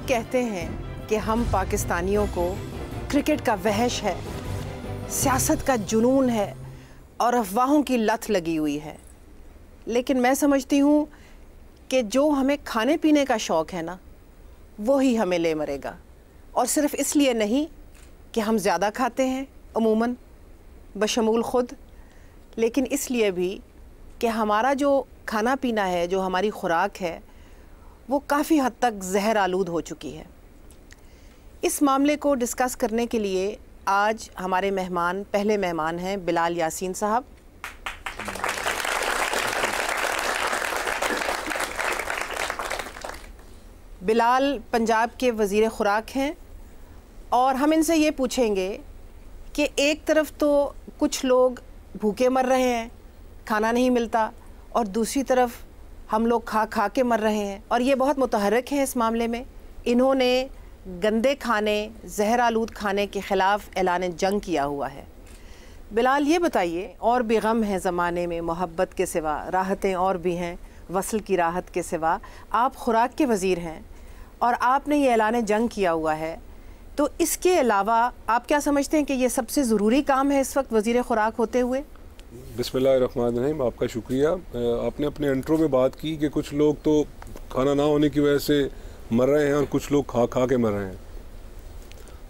कहते हैं कि हम पाकिस्तानियों को क्रिकेट का वहश है, सियासत का जुनून है और अफवाहों की लत लगी हुई है, लेकिन मैं समझती हूँ कि जो हमें खाने पीने का शौक़ है ना, वो ही हमें ले मरेगा। और सिर्फ़ इसलिए नहीं कि हम ज़्यादा खाते हैं अमूमन बशमूल ख़ुद, लेकिन इसलिए भी कि हमारा जो खाना पीना है, जो हमारी खुराक है, वो काफ़ी हद तक जहर आलूद हो चुकी है। इस मामले को डिस्कस करने के लिए आज हमारे पहले मेहमान हैं बिलाल यासीन साहब। बिलाल पंजाब के वज़ीर खुराक हैं और हम इनसे ये पूछेंगे कि एक तरफ तो कुछ लोग भूखे मर रहे हैं, खाना नहीं मिलता, और दूसरी तरफ हम लोग खा खा के मर रहे हैं, और ये बहुत मुतहर्रिक हैं इस मामले में। इन्होंने गंदे खाने, जहर आलूद खाने के ख़िलाफ़ ऐलान जंग किया हुआ है। बिलाल, ये बताइए, और भी गम है ज़माने में मोहब्बत के सिवा, राहतें और भी हैं वसल की राहत के सिवा। आप खुराक के वज़ीर हैं और आपने ये ऐलान जंग किया हुआ है, तो इसके अलावा आप क्या समझते हैं कि ये सबसे ज़रूरी काम है इस वक्त वज़ीर खुराक होते हुए? बिस्मिल्लाहिर्रहमानिर्रहीम, आपका शुक्रिया। आपने अपने इंट्रो में बात की कि कुछ लोग तो खाना ना होने की वजह से मर रहे हैं और कुछ लोग खा खा के मर रहे हैं।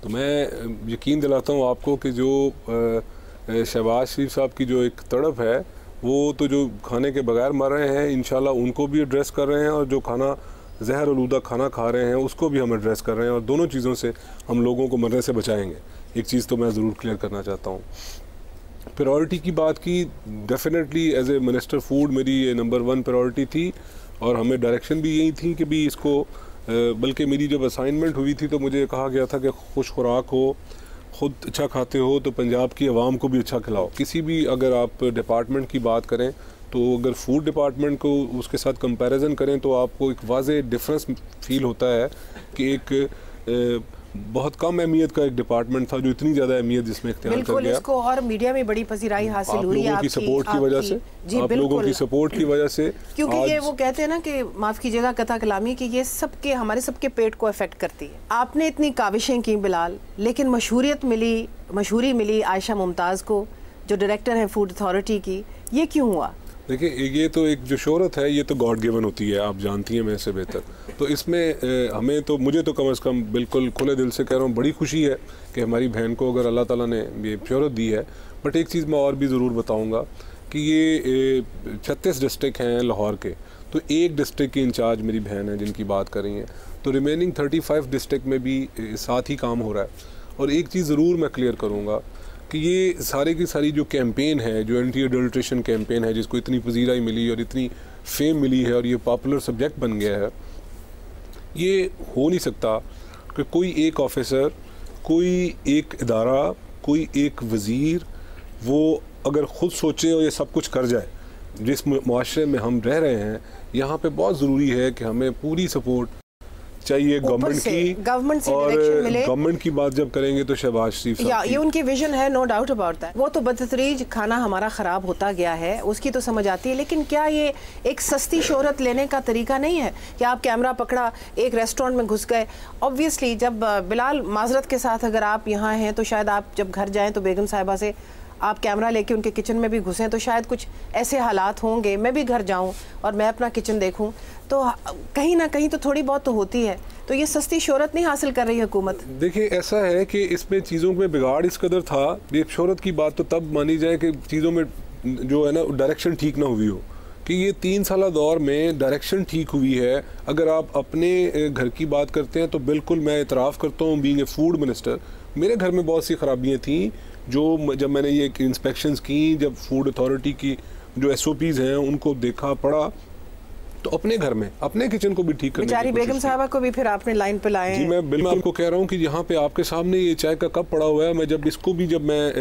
तो मैं यकीन दिलाता हूँ आपको कि जो शहबाज शरीफ साहब की जो एक तड़प है, वो तो जो खाने के बगैर मर रहे हैं इंशाल्लाह उनको भी एड्रेस कर रहे हैं, और जो खाना जहर आलूदा खाना खा रहे हैं उसको भी हम एड्रेस कर रहे हैं, और दोनों चीज़ों से हम लोगों को मरने से बचाएंगे। एक चीज़ तो मैं ज़रूर क्लियर करना चाहता हूँ। प्रायोरिटी की बात की, definitely as a minister food मेरी ये नंबर 1 प्रायोरिटी थी, और हमें डायरेक्शन भी यही थी कि भी इसको, बल्कि मेरी जब असाइनमेंट हुई थी तो मुझे कहा गया था कि खुश खुराक हो, ख़ुद अच्छा खाते हो तो पंजाब की आवाम को भी अच्छा खिलाओ। किसी भी अगर आप डिपार्टमेंट की बात करें तो अगर फूड डिपार्टमेंट को उसके साथ कंपैरिजन करें तो आपको एक वाज़े डिफरेंस फील होता है कि एक बहुत कम अहमियत का एक डिपार्टमेंट था जो इतनी ज़्यादा अहमियत जिसमें इख्तियार कर गया। इसको और मीडिया में बड़ी पजीराई हासिल हुई है आपकी सपोर्ट की वजह से, आप लोगों की सपोर्ट की वजह से, क्योंकि ये वो कहते हैं ना कि माफ़ कीजिएगा कथा कलामी, कि ये सबके हमारे सबके पेट को अफेक्ट करती है। आपने इतनी काविशें की बिलाल, लेकिन मशहूरी मिली आयशा मुमताज़ को, जो डायरेक्टर हैं फूड अथॉरिटी की। ये क्यों हुआ? देखिए, ये तो एक जो शोहरत है ये तो गॉड गिवन होती है, आप जानती हैं मेरे से बेहतर। तो इसमें हमें तो, मुझे तो कम से कम बिल्कुल खुले दिल से कह रहा हूँ, बड़ी खुशी है कि हमारी बहन को अगर अल्लाह ताला ने ये शोहरत दी है। बट एक चीज़ मैं और भी ज़रूर बताऊँगा कि ये 36 डिस्ट्रिक्ट हैं लाहौर के, तो एक डिस्ट्रिक्ट की इंचार्ज मेरी बहन है जिनकी बात कर रही हैं, तो रिमेनिंग 35 डिस्ट्रिक्ट में भी साथ ही काम हो रहा है। और एक चीज़ ज़रूर मैं क्लियर करूँगा कि ये सारी की सारी जो कैंपेन है, जो एंटी एडल्ट्रेशन कैंपेन है, जिसको इतनी पजीराई मिली और इतनी फेम मिली है और ये पॉपुलर सब्जेक्ट बन गया है, ये हो नहीं सकता कि कोई एक ऑफिसर, कोई एक इदारा, कोई एक वज़ीर वो अगर ख़ुद सोचे और ये सब कुछ कर जाए। जिस मुआशरे में हम रह रहे हैं यहाँ पे बहुत ज़रूरी है कि हमें पूरी सपोर्ट चाहिए गवर्नमेंट की, और गवर्नमेंट की बात जब करेंगे तो शहबाज शरीफ साहब, ये उनकी विजन है, नो डाउट अबाउट दैट। वो तो बदतरीज खाना हमारा ख़राब होता गया है, उसकी तो समझ आती है, लेकिन क्या ये एक सस्ती शोहरत लेने का तरीका नहीं है कि आप कैमरा पकड़ा, एक रेस्टोरेंट में घुस गए? ऑब्वियसली जब बिलाल, माजरत के साथ अगर आप यहाँ हैं तो शायद आप जब घर जाएँ तो बेगम साहिबा से आप कैमरा लेके उनके किचन में भी घुसें तो शायद कुछ ऐसे हालात होंगे। मैं भी घर जाऊं और मैं अपना किचन देखूं तो कहीं ना कहीं तो थोड़ी बहुत तो होती है। तो ये सस्ती शोहरत नहीं हासिल कर रही हुकूमत। देखिए, ऐसा है कि इसमें चीज़ों में बिगाड़ इस कदर था, ये शोहरत की बात तो तब मानी जाए कि चीज़ों में जो है ना डायरेक्शन ठीक ना हुई हो, कि ये 3 साल दौर में डायरेक्शन ठीक हुई है। अगर आप अपने घर की बात करते हैं तो बिल्कुल मैं इतराफ़ करता हूँ, बीइंग ए फूड मिनिस्टर मेरे घर में बहुत सी खराबियाँ थी, जो जब मैंने ये इंस्पेक्शंस की, जब फूड अथॉरिटी की जो SOPs हैं उनको देखा पढ़ा, तो अपने घर में अपने किचन को भी ठीक करने की कोशिश की। बेगम साहबा को भी फिर आपने लाइन पे लाए। जी, मैं बिल्कुल आपको कह रहा हूँ कि यहाँ पे आपके सामने ये चाय का कप पड़ा हुआ है, मैं जब इसको भी जब मैं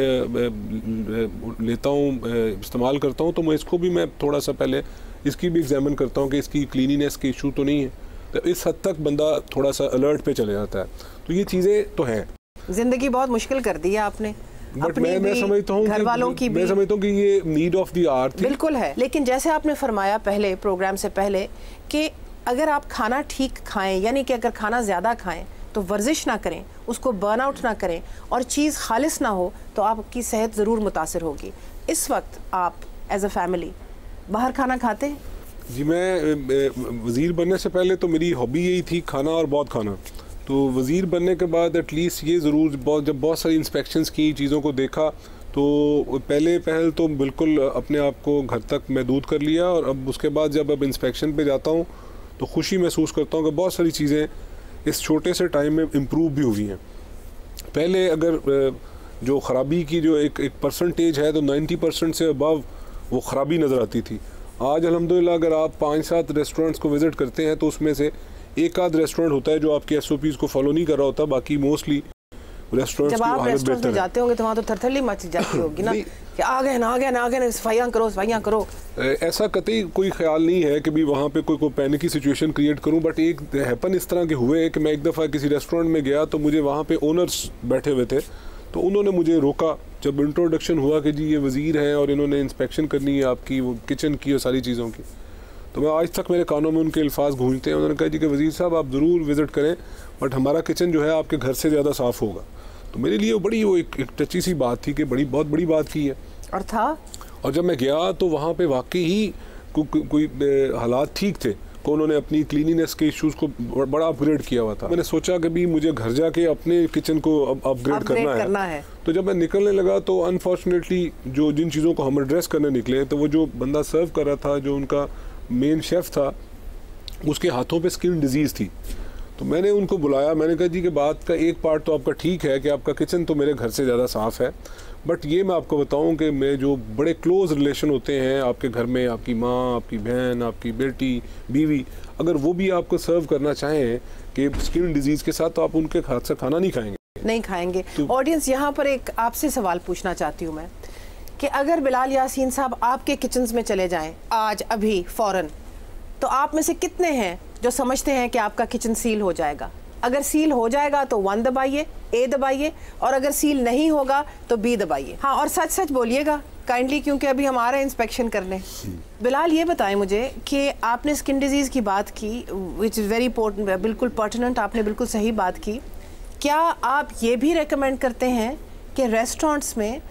लेता हूँ, इस्तेमाल करता हूँ, तो मैं इसको भी मैं थोड़ा सा पहले इसकी भी एग्जामिन करता हूँ कि इसकी क्लीनिनेस की इशू तो नहीं है। तो इस हद तक बंदा थोड़ा सा अलर्ट पे चले जाता है। तो ये चीज़ें तो हैं। ज़िंदगी बहुत मुश्किल कर दी है आपने, बट मैं समझता हूँ घर वालों की, मैं समझता हूँ कि ये नीड ऑफ द आवर थी। बिल्कुल है, लेकिन जैसे आपने फरमाया पहले प्रोग्राम से पहले कि अगर आप खाना ठीक खाएं, यानी कि अगर खाना ज़्यादा खाएं तो वर्जिश ना करें, उसको बर्न आउट ना करें और चीज़ खालिस ना हो, तो आपकी सेहत ज़रूर मुतासर होगी। इस वक्त आप एज अ फैमिली बाहर खाना खाते हैं? जी, मैं वज़ीर बनने से पहले तो मेरी हॉबी यही थी, खाना और बहुत खाना। तो वज़ीर बनने के बाद एटलीस्ट ये ज़रूर जब बहुत सारी इंस्पेक्शंस की, चीज़ों को देखा, तो पहल तो बिल्कुल अपने आप को घर तक महदूद कर लिया। और अब उसके बाद जब अब इंस्पेक्शन पे जाता हूँ तो खुशी महसूस करता हूँ कि बहुत सारी चीज़ें इस छोटे से टाइम में इम्प्रूव भी हुई हैं। पहले अगर जो ख़राबी की जो एक परसेंटेज है तो 90% से अबव वो ख़राबी नज़र आती थी। आज अल्हम्दुलिल्लाह अगर आप 5-7 रेस्टोरेंट्स को विज़िट करते हैं तो उसमें से एक आध रेस्टोरेंट होता है जो आपके SOPs को फॉलो नहीं कर रहा होता, बाकी मोस्टली रेस्टोरेंट्स की हालत बेहतर है। जब आप जाते होंगे तो वहाँ तो थरथरली मच जाती होगी ना कि आ गए ना सफाइयाँ करो। ऐसा कतई कोई ख्याल नहीं है कि भी वहाँ पे कोई पैनिक की सिचुएशन क्रिएट करूँ, बट एक हैपन इस तरह के हुए कि मैं एक दफ़ा किसी रेस्टोरेंट में गया तो मुझे वहाँ पे ओनर्स बैठे हुए थे, तो उन्होंने मुझे रोका जब इंट्रोडक्शन हुआ कि जी ये वज़ीर हैं और इन्होंने इंस्पेक्शन करनी है आपकी वो किचन की और सारी चीज़ों की। तो मैं आज तक मेरे कानों में उनके अल्फाज गूंजते हैं। उन्होंने कहा जी कि वज़ीर साहब आप ज़रूर विज़िट करें, बट हमारा किचन जो है आपके घर से ज़्यादा साफ़ होगा। तो मेरे लिए वो एक टची सी बात थी कि बहुत बड़ी बात की है और जब मैं गया तो वहाँ पे वाकई ही कोई हालात ठीक थे कि उन्होंने अपनी क्लीनिनेस के इश्यूज़ को बड़ा अपग्रेड किया हुआ था। मैंने सोचा कि भी मुझे घर जाके अपने किचन को अपग्रेड करना है। तो जब मैं निकलने लगा तो अनफॉर्चुनेटली जिन चीज़ों को हम एड्रेस करने निकले तो वो जो बंदा सर्व कर रहा था, जो उनका मेन शेफ़ था, उसके हाथों पे स्किन डिजीज़ थी। तो मैंने उनको बुलाया, मैंने कहा जी कि बात का एक पार्ट तो आपका ठीक है कि आपका किचन तो मेरे घर से ज़्यादा साफ़ है, बट ये मैं आपको बताऊं कि मैं जो बड़े क्लोज़ रिलेशन होते हैं आपके घर में, आपकी माँ, आपकी बहन, आपकी बेटी, बीवी, अगर वो भी आपको सर्व करना चाहें कि स्किन डिजीज़ के साथ, तो आप उनके हाथ से खाना नहीं खाएंगे। तो ऑडियंस, यहाँ पर एक आपसे सवाल पूछना चाहती हूँ मैं कि अगर बिलाल यासीन साहब आपके किचन्स में चले जाएँ आज अभी फ़ौरन, तो आप में से कितने हैं जो समझते हैं कि आपका किचन सील हो जाएगा? अगर सील हो जाएगा तो 1 दबाइए, A दबाइए, और अगर सील नहीं होगा तो B दबाइए। हाँ, और सच बोलिएगा काइंडली, क्योंकि अभी हम आ रहे हैं इंस्पेक्शन करने। बिलाल, ये बताएं मुझे कि आपने स्किन डिजीज़ की बात की, विच इज़ वेरी इंपॉर्टेंट, बिल्कुल पर्टिनेंट, आपने बिल्कुल सही बात की। क्या आप ये भी रेकमेंड करते हैं कि रेस्टोरेंट्स में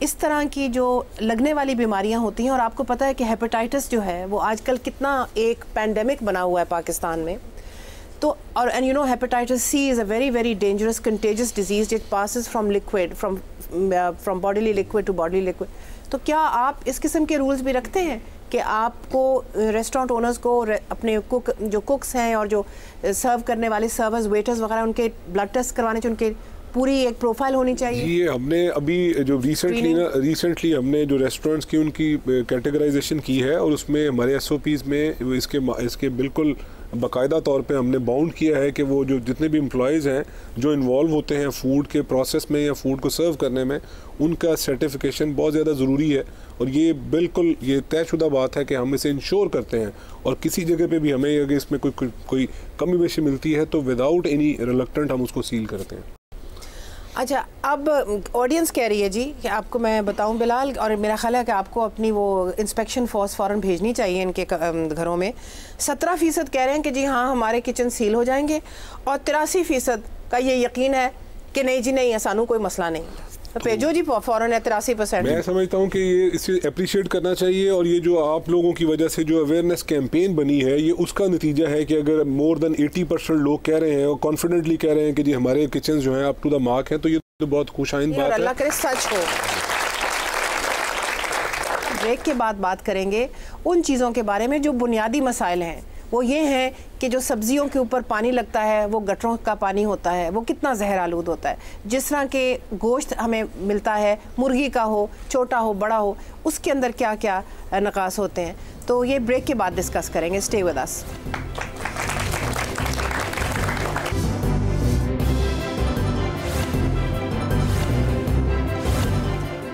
इस तरह की जो लगने वाली बीमारियां होती हैं, और आपको पता है कि हेपेटाइटिस जो है वो आजकल कितना एक पैंडेमिक बना हुआ है पाकिस्तान में, तो और and you know hepatitis C is a very dangerous contagious disease, it passes from liquid from bodily liquid to bodily liquid. तो क्या आप इस किस्म के रूल्स भी रखते हैं कि आपको रेस्टोरेंट ओनर्स को अपने कुक्स हैं और जो सर्व करने वाले सर्वर्स, वेटर्स वगैरह, उनके ब्लड टेस्ट करवाने चाहिए, उनके पूरी एक प्रोफाइल होनी चाहिए? ये हमने अभी जो रिसेंटली हमने जो रेस्टोरेंट्स की उनकी कैटेगराइजेशन की है, और उसमें हमारे SOPs में इसके बिल्कुल बाकायदा तौर पे हमने बाउंड किया है कि वो जो जितने भी एम्प्लॉयज़ हैं जो इन्वॉल्व होते हैं फूड के प्रोसेस में या फूड को सर्व करने में, उनका सर्टिफिकेशन बहुत ज़्यादा ज़रूरी है। और ये बिल्कुल ये तयशुदा बात है कि हम इसे इंश्योर करते हैं, और किसी जगह पे भी हमें अगर इसमें कोई कमी बेशी मिलती है तो विदाउट एनी रिलक्टेंट हम उसको सील करते हैं। अच्छा, अब ऑडियंस कह रही है जी कि आपको मैं बताऊं बिलाल, और मेरा ख्याल है कि आपको अपनी वो इंस्पेक्शन फोर्स फ़ौरन भेजनी चाहिए इनके घरों में। 17% कह रहे हैं कि जी हाँ हमारे किचन सील हो जाएंगे, और 83% का ये यकीन है कि नहीं जी नहीं, सानू कोई मसला नहीं। तो भेजो जी फ़ौरन है 83%। मैं समझता हूँ कि ये इसे अप्रिशिएट करना चाहिए, और ये जो आप लोगों की वजह से जो अवेयरनेस कैंपेन बनी है, ये उसका नतीजा है कि अगर मोर देन 80% लोग कह रहे हैं और कॉन्फिडेंटली कह रहे हैं कि जी हमारे किचन जो हैं अप टू द मार्क हैं, तो ये तो बहुत खुशाइंद बात है। अल्लाह करे सच हो। ब्रेक के बाद बात करेंगे उन चीज़ों के बारे में जो बुनियादी मसाइल हैं। वो ये हैं कि जो सब्जियों के ऊपर पानी लगता है, वो गटरों का पानी होता है, वो कितना जहर आलूद होता है। जिस तरह के गोश्त हमें मिलता है, मुर्गी का हो, छोटा हो, बड़ा हो, उसके अंदर क्या क्या नकास होते हैं। तो ये ब्रेक के बाद डिस्कस करेंगे। Stay with us.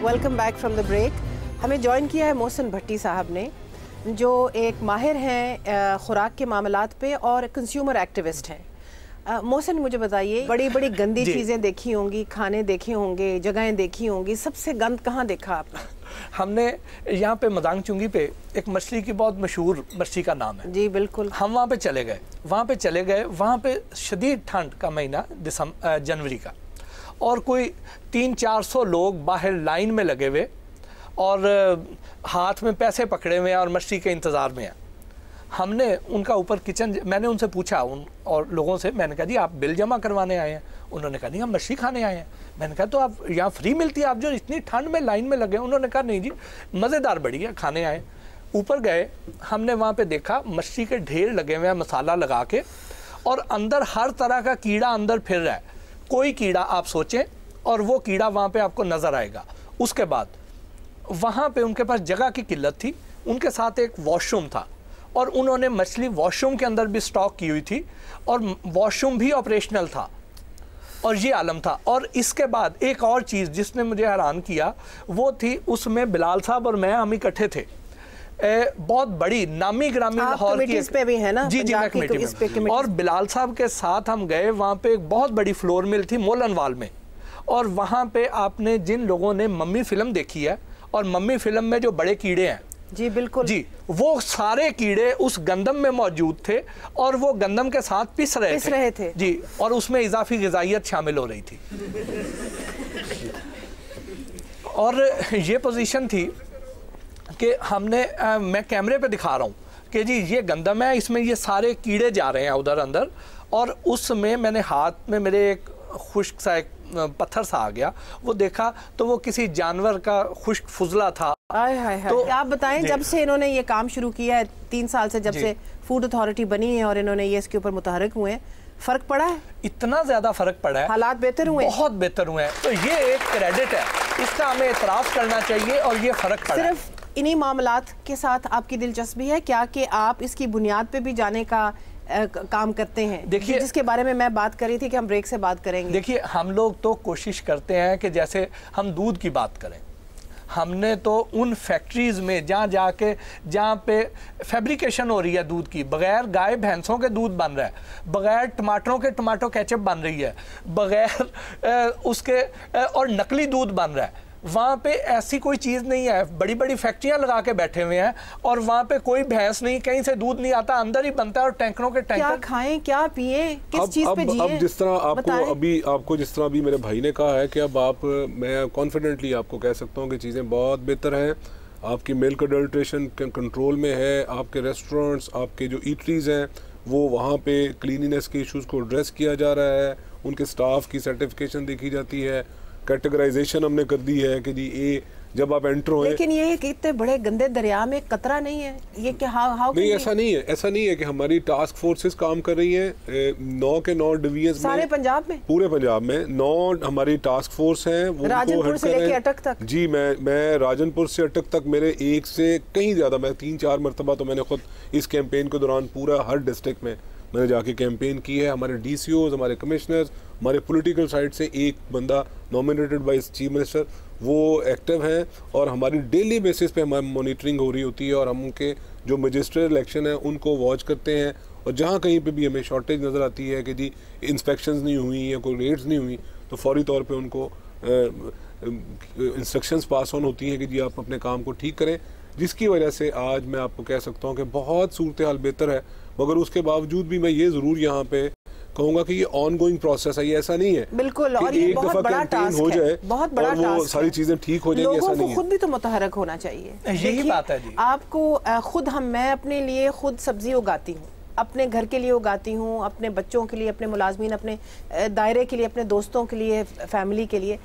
Welcome back from the break. हमें ज्वाइन किया है मोहसिन भट्टी साहब ने, जो एक माहिर हैं खुराक के मामलात पे और कंज्यूमर एक्टिविस्ट हैं। मोहसिन मुझे बताइए, बड़ी बड़ी गंदी चीजें देखी होंगी, खाने देखे होंगे, जगहें देखी होंगी, सबसे गंद कहाँ देखा आपने? हमने यहाँ पे मदांग चुंगी पे एक मछली की बहुत मशहूर मछली का नाम है। जी बिल्कुल। हम वहाँ पे चले गए, वहाँ पे शदीद ठंड का महीना जनवरी का, और कोई 300-400 लोग बाहर लाइन में लगे हुए और हाथ में पैसे पकड़े हुए हैं और मछली के इंतज़ार में हैं। हमने उनका ऊपर किचन, मैंने उनसे पूछा और लोगों से, मैंने कहा जी आप बिल जमा करवाने आए हैं? उन्होंने कहा नहीं, हम मछली खाने आए हैं। मैंने कहा तो आप यहाँ फ्री मिलती है, आप जो इतनी ठंड में लाइन में लगे? उन्होंने कहा नहीं जी, मज़ेदार बढ़िया खाने आए। ऊपर गए, हमने वहाँ पे देखा मछली के ढेर लगे हुए हैं मसाला लगा के, और अंदर हर तरह का कीड़ा अंदर फिर रहा है। कोई कीड़ा आप सोचें और वो कीड़ा वहाँ पे आपको नज़र आएगा। उसके बाद वहाँ पे उनके पास जगह की किल्लत थी, उनके साथ एक वॉशरूम था और उन्होंने मछली वॉशरूम के अंदर भी स्टॉक की हुई थी और वॉशरूम भी ऑपरेशनल था, और ये आलम था। और इसके बाद एक और चीज़ जिसने मुझे हैरान किया वो थी, उसमें बिलाल साहब और मैं हम इकट्ठे थे। बहुत बड़ी नामी ग्रामी लाहौर की पे भी है ना? जी मैं कमेटी में, और बिलाल साहब के साथ हम गए। वहाँ पे एक बहुत बड़ी फ्लोर मिल थी मोलनवाल में, और वहाँ पे आपने जिन लोगों ने मम्मी फिल्म देखी है, और मम्मी फिल्म में जो बड़े कीड़े हैं, जी बिल्कुल जी, वो सारे कीड़े उस गंदम में मौजूद थे और वो गंदम के साथ पिस रहे थे जी, और उसमें इजाफी ग़िज़ाइयत शामिल हो रही थी। और ये पोजीशन थी कि हमने मैं कैमरे पे दिखा रहा हूँ कि जी ये गंदम है, इसमें ये सारे कीड़े जा रहे हैं उधर अंदर, और उसमें मैंने हाथ में मेरे एक खुश्क सा एक पत्थर सा आ गया, वो देखा तो वो किसी जानवर का खुश्क फुजला था। तो आप बताएं, जब से इन्होंने ये काम शुरू किया है 3 साल से, जब से फूड अथॉरिटी बनी है और इन्होंने ये इसके ऊपर मुतहरिक हुए हैं, फर्क पड़ा है? इतना ज्यादा फर्क पड़ा है, हालात बेहतर हुए, बहुत बेहतर हुए हैं। तो ये एक क्रेडिट है, इसका हमें इतराफ करना चाहिए, और ये फर्क पड़ा। सिर्फ इन्हीं मामलात के साथ आपकी दिलचस्पी है क्या कि आप इसकी बुनियाद पे भी जाने का काम करते हैं? देखिए, जिसके बारे में मैं बात कर रही थी कि हम ब्रेक से बात करेंगे। देखिए, हम लोग तो कोशिश करते हैं कि जैसे हम दूध की बात करें, हमने तो उन फैक्ट्रीज़ में जहाँ पे फैब्रिकेशन हो रही है दूध की, बग़ैर गाय भैंसों के दूध बन रहा है, बग़ैर टमाटरों के टमाटो केचप बन रही है, बग़ैर उसके और नकली दूध बन रहा है, वहाँ पे ऐसी कोई चीज़ नहीं है। बड़ी बड़ी फैक्ट्रियाँ लगा के बैठे हुए हैं और वहाँ पे कोई भैंस नहीं, कहीं से दूध नहीं आता, अंदर ही बनता है और टैंकरों के टैंकर। क्या खाएं, क्या पिए, किस चीज़ पे जिए? अब जिस तरह आपको जिस तरह अभी मेरे भाई ने कहा है कि अब मैं कॉन्फिडेंटली आपको कह सकता हूँ कि चीज़ें बहुत बेहतर हैं, आपकी मिल्क अडल्ट्रेशन कंट्रोल में है, आपके रेस्टोरेंट्स, आपके जो ईटरीज हैं वो वहाँ पे क्लीनिनेस के इश्यूज़ को एड्रेस किया जा रहा है, उनके स्टाफ की सर्टिफिकेशन देखी जाती है, कैटेगराइजेशन हमने कर दी है कि जी ये जब आप एंटर हो। लेकिन ये इतने बड़े गंदे दरिया में कतरा नहीं है, ये क्या हाउ नहीं, ऐसा नहीं है कि हमारी टास्क फोर्सेस काम कर रही हैं 9 के 9 डिवीजन सारे पंजाब में, पूरे पंजाब में 9 हमारी टास्क फोर्स हैं, वो राजनपुर से लेके अटक तक। जी मैं राजनपुर से अटक तक, मेरे एक से कहीं ज्यादा, मैं 3-4 मरतबा तो मैंने खुद इस कैंपेन के दौरान पूरा हर डिस्ट्रिक्ट में मैंने जाके कैंपेन की है। हमारे DCOs, हमारे कमिश्नर्स, हमारे पॉलिटिकल साइड से एक बंदा नॉमिनेटेड बाय चीफ मिनिस्टर वो एक्टिव हैं, और हमारी डेली बेसिस पे हमारी मॉनिटरिंग हो रही होती है, और हम उनके जो मजिस्ट्रेट इलेक्शन है उनको वॉच करते हैं, और जहाँ कहीं पे भी हमें शॉर्टेज नज़र आती है कि जी इंस्पेक्शंस नहीं हुई या कोई रेड्स नहीं हुई, तो फौरी तौर पे उनको इंस्ट्रक्शंस पास ऑन होती हैं कि जी आप अपने काम को ठीक करें, जिसकी वजह से आज मैं आपको कह सकता हूँ कि बहुत सूरत हाल बेहतर है। मगर उसके बावजूद भी मैं ये ज़रूर यहाँ पे कहूँगा कि ये ऑनगोइंग प्रोसेस है, ये ऐसा नहीं है बिल्कुल, और ये बहुत बड़ा टास्क हो जाए, बहुत बड़ा और वो सारी चीज़ें ठीक हो जाएंगी, ऐसा नहीं है। खुद भी तो मुतहरक होना चाहिए, यही बात है जी। आपको खुद मैं अपने लिए खुद सब्जी उगाती हूँ, अपने घर के लिए उगाती हूँ, अपने बच्चों के लिए, अपने मुलाजमीन, अपने दायरे के लिए, अपने दोस्तों के लिए, फैमिली के लिए।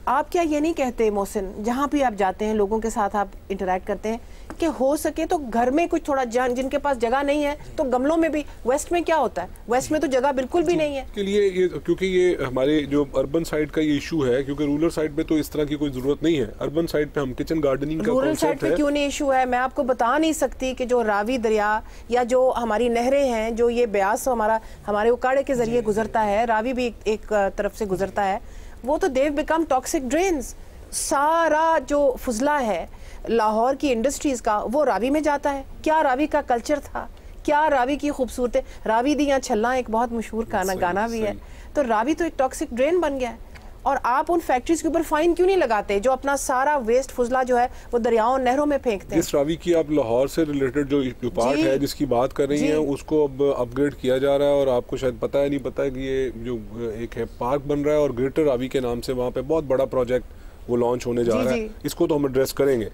आप क्या ये नहीं कहते मोहसिन, जहाँ भी आप जाते हैं, लोगों के साथ आप इंटरेक्ट करते हैं, कि हो सके तो घर में कुछ थोड़ा जिनके पास जगह नहीं है तो गमलों में भी, वेस्ट में क्या होता है, वेस्ट में तो जगह बिल्कुल भी नहीं है के लिए ये, क्योंकि ये हमारे जो अर्बन साइड का ये इशू है, क्योंकि रूरल साइड पे तो इस तरह की कोई जरूरत नहीं है, अर्बन साइड पे हम किचन गार्डनिंग का रूरल साइड पे क्यों नहीं इशू है? मैं आपको बता नहीं सकती कि जो रावी दरिया या जो हमारी नहरें हैं, जो ये ब्यास हमारे उकाड़े के जरिए गुजरता है, रावी भी एक तरफ से गुजरता है, वो तो देव बिकम टॉक्सिक ड्रेन्स। सारा जो फुजला है लाहौर की इंडस्ट्रीज का वो रावी में जाता है। क्या रावी का कल्चर था, क्या रावी की खूबसूरत है। रावी दियाँ छल्ला एक बहुत मशहूर गाना भी है। तो रावी तो एक टॉक्सिक ड्रेन बन गया है, और आप उन फैक्ट्रीज के ऊपर फाइन क्यों नहीं लगाते जो अपना सारा वेस्ट फुजला जो है वो दरियाओं नहरों में फेंकते हैं। जिस रावी की आप लाहौर से रिलेटेड जो पार्ट है जिसकी बात कर रही हैं, उसको अब अपग्रेड किया जा रहा है, और आपको शायद पता है नहीं पता है कि ये जो एक है पार्क बन रहा है और ग्रेटर रावी के नाम से वहाँ पे बहुत बड़ा प्रोजेक्ट वो लॉन्च होने जा रहा है। इसको तो हम एड्रेस करेंगे।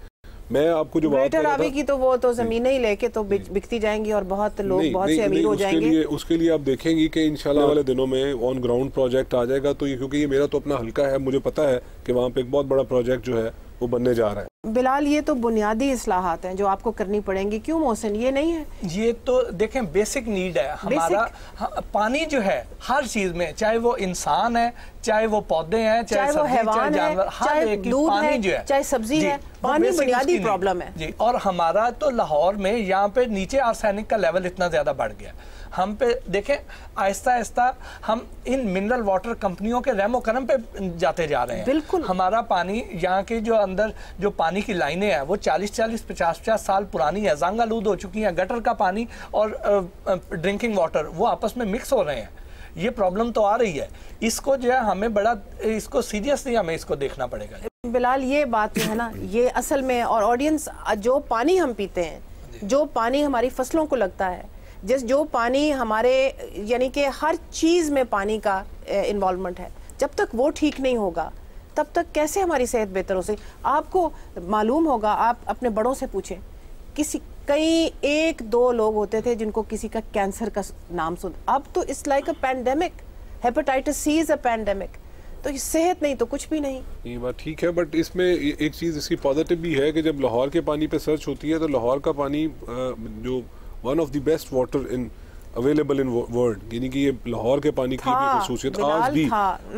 मैं आपको जो बात रावी की तो वो तो जमीनें ही लेके तो बिकती जाएंगी और बहुत लोग बहुत से अमीर हो जाएंगे। उसके लिए आप देखेंगी कि इंशाल्लाह वाले दिनों में ऑन ग्राउंड प्रोजेक्ट आ जाएगा। तो ये क्योंकि ये मेरा तो अपना हल्का है, मुझे पता है कि वहाँ पे एक बहुत बड़ा प्रोजेक्ट जो है वो बनने जा रहा है। बिलाल, ये तो बुनियादी इस्लाहात हैं जो आपको करनी पड़ेंगी, क्यों मोहसिन ये नहीं है? ये तो देखें बेसिक नीड है हमारा। पानी जो है हर चीज में, चाहे वो इंसान है, चाहे वो पौधे हैं, चाहे वो हैवान जानवर, हर एक दूध पानी है, जो है, चाहे सब्जी है, पानी बुनियादी प्रॉब्लम है जी। और हमारा तो लाहौर में यहाँ पे नीचे आर्सेनिक का लेवल इतना ज्यादा बढ़ गया, हम पे देखें आहिस्ता आहिस्ता हम इन मिनरल वाटर कंपनियों के रहमो करम पे जाते जा रहे हैं। बिल्कुल। हमारा पानी यहाँ के जो अंदर जो पानी की लाइनें हैं वो 40-40, 50-50 साल पुरानी है, जंग आलूद हो चुकी हैं। गटर का पानी और ड्रिंकिंग वाटर वो आपस में मिक्स हो रहे हैं। ये प्रॉब्लम तो आ रही है, इसको जो है हमें बड़ा इसको सीरियसली हमें इसको देखना पड़ेगा। बिलाल, ये बात जो है ना, ये असल में, और ऑडियंस, जो पानी हम पीते हैं, जो पानी हमारी फसलों को लगता है, जो पानी हमारे यानी कि हर चीज़ में पानी का इन्वॉल्वमेंट है, जब तक वो ठीक नहीं होगा तब तक कैसे हमारी सेहत बेहतर हो सके। आपको मालूम होगा, आप अपने बड़ों से पूछें, कई 1-2 लोग होते थे जिनको किसी का कैंसर का नाम सुन, अब तो it's like a pandemic. Hepatitis C is a pandemic. तो ये सेहत नहीं तो कुछ भी नहीं। ये बात ठीक है, बट इसमें एक चीज़ इसकी पॉजिटिव भी है कि जब लाहौर के पानी पे सर्च होती है तो लाहौर का पानी जो one of the best water in available in world, यानी कि ये लाहौर के पानी की खसूसियत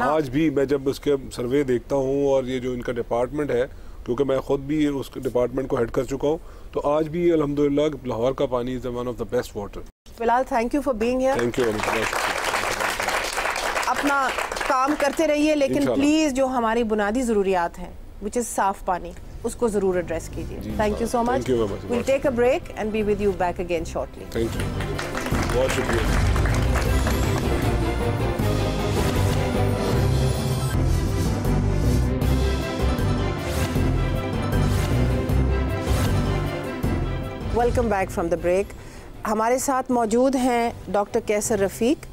आज भी मैं जब उसके सर्वे देखता हूँ, और ये जो इनका डिपार्टमेंट है, क्योंकि मैं खुद भी उस डिपार्टमेंट को हेड कर चुका हूँ, तो आज भी अल्हम्दुलिल्लाह लाहौर का पानी is one of the best water. Bilal, thank you for being here. Thank you. अपना काम करते रहिए, लेकिन प्लीज जो हमारी बुनियादी ज़रूरियात हैं, विच इज़ साफ पानी, उसको ज़रूर एड्रेस कीजिए। Thank you so much. Will take a break and be with you back again shortly. Thank you, बहुत शुक्रिया। Welcome back from the break. हमारे साथ मौजूद हैं डॉक्टर कैसर रफ़ीक,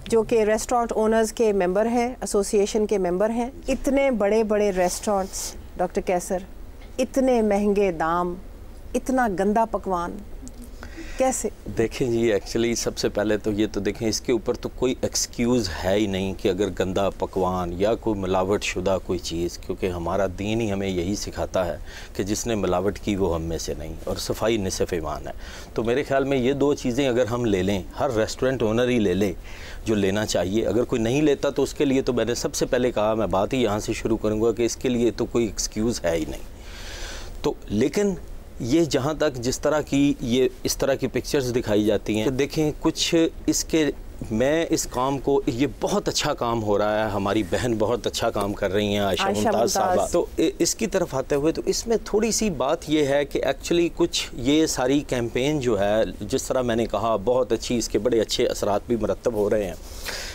जो कि रेस्टोरेंट ओनर्स के मेंबर हैं, एसोसिएशन के मेंबर हैं। इतने बड़े बड़े रेस्टोरेंट्स डॉक्टर कैसर, इतने महंगे दाम, इतना गंदा पकवान, कैसे? देखें जी, एक्चुअली सबसे पहले तो ये तो देखें, इसके ऊपर तो कोई एक्सक्यूज़ है ही नहीं कि अगर गंदा पकवान या कोई मिलावट शुदा कोई चीज़, क्योंकि हमारा दीन ही हमें यही सिखाता है कि जिसने मिलावट की वो हम में से नहीं, और सफाई निसफ़ ईमान है। तो मेरे ख्याल में ये 2 चीज़ें अगर हम ले लें, हर रेस्टोरेंट ओनर ही ले ले जो लेना चाहिए। अगर कोई नहीं लेता तो उसके लिए तो मैंने सबसे पहले कहा, मैं बात ही यहाँ से शुरू करूँगा कि इसके लिए तो कोई एक्सक्यूज़ है ही नहीं। तो लेकिन ये जहाँ तक जिस तरह की ये इस तरह की पिक्चर्स दिखाई जाती हैं, देखें कुछ इसके, मैं इस काम को, ये बहुत अच्छा काम हो रहा है, हमारी बहन बहुत अच्छा काम कर रही हैं, आयशा मुमताज़ साहबा, तो इसकी तरफ आते हुए तो इसमें थोड़ी सी बात ये है कि एक्चुअली कुछ ये सारी कैंपेन जो है, जिस तरह मैंने कहा, बहुत अच्छी, इसके बड़े अच्छे असरात भी मरतब हो रहे हैं,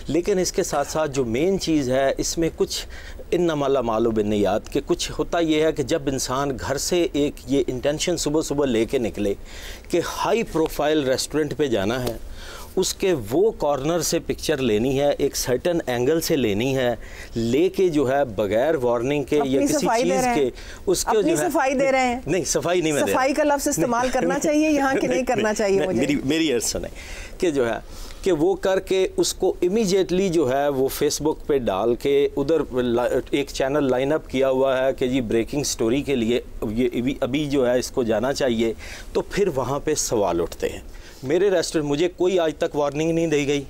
लेकिन इसके साथ साथ जो मेन चीज़ है इसमें कुछ इन्नमल अमालु बिन्नियात के कुछ होता ये है कि जब इंसान घर से एक ये इंटेंशन सुबह सुबह लेके निकले कि हाई प्रोफाइल रेस्टोरेंट पे जाना है, उसके वो कॉर्नर से पिक्चर लेनी है, एक सर्टन एंगल से लेनी है, लेके जो है बगैर वार्निंग के या किसी चीज़ के उसके जो है सफाई दे रहे हैं। नहीं, सफाई नहीं, मैं सफाई का लफ्ज़ इस्तेमाल करना चाहिए यहाँ कि नहीं करना चाहिए? मुझे मेरी अर्ज़ सुने कि जो है कि वो करके उसको इमीडिएटली जो है वो फेसबुक पे डाल के उधर एक चैनल लाइन अप किया हुआ है कि जी ब्रेकिंग स्टोरी के लिए ये अभी जो है इसको जाना चाहिए, तो फिर वहाँ पे सवाल उठते हैं। मेरे रेस्टोरेंट, मुझे कोई आज तक वार्निंग नहीं दी गई।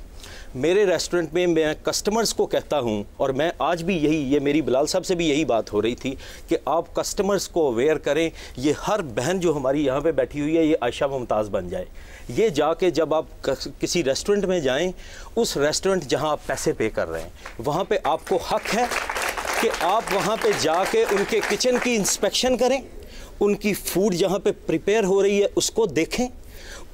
मेरे रेस्टोरेंट में मैं कस्टमर्स को कहता हूं, और मैं आज भी यही, ये मेरी बिलाल साहब से भी यही बात हो रही थी कि आप कस्टमर्स को अवेयर करें। ये हर बहन जो हमारी यहाँ पे बैठी हुई है, ये आयशा मुमताज़ बन जाए। ये जाके जब आप किसी रेस्टोरेंट में जाएं, उस रेस्टोरेंट जहाँ आप पैसे पे कर रहे हैं, वहाँ पे आपको हक है कि आप वहाँ पे जाके उनके किचन की इंस्पेक्शन करें, उनकी फूड जहाँ पे प्रिपेयर हो रही है उसको देखें,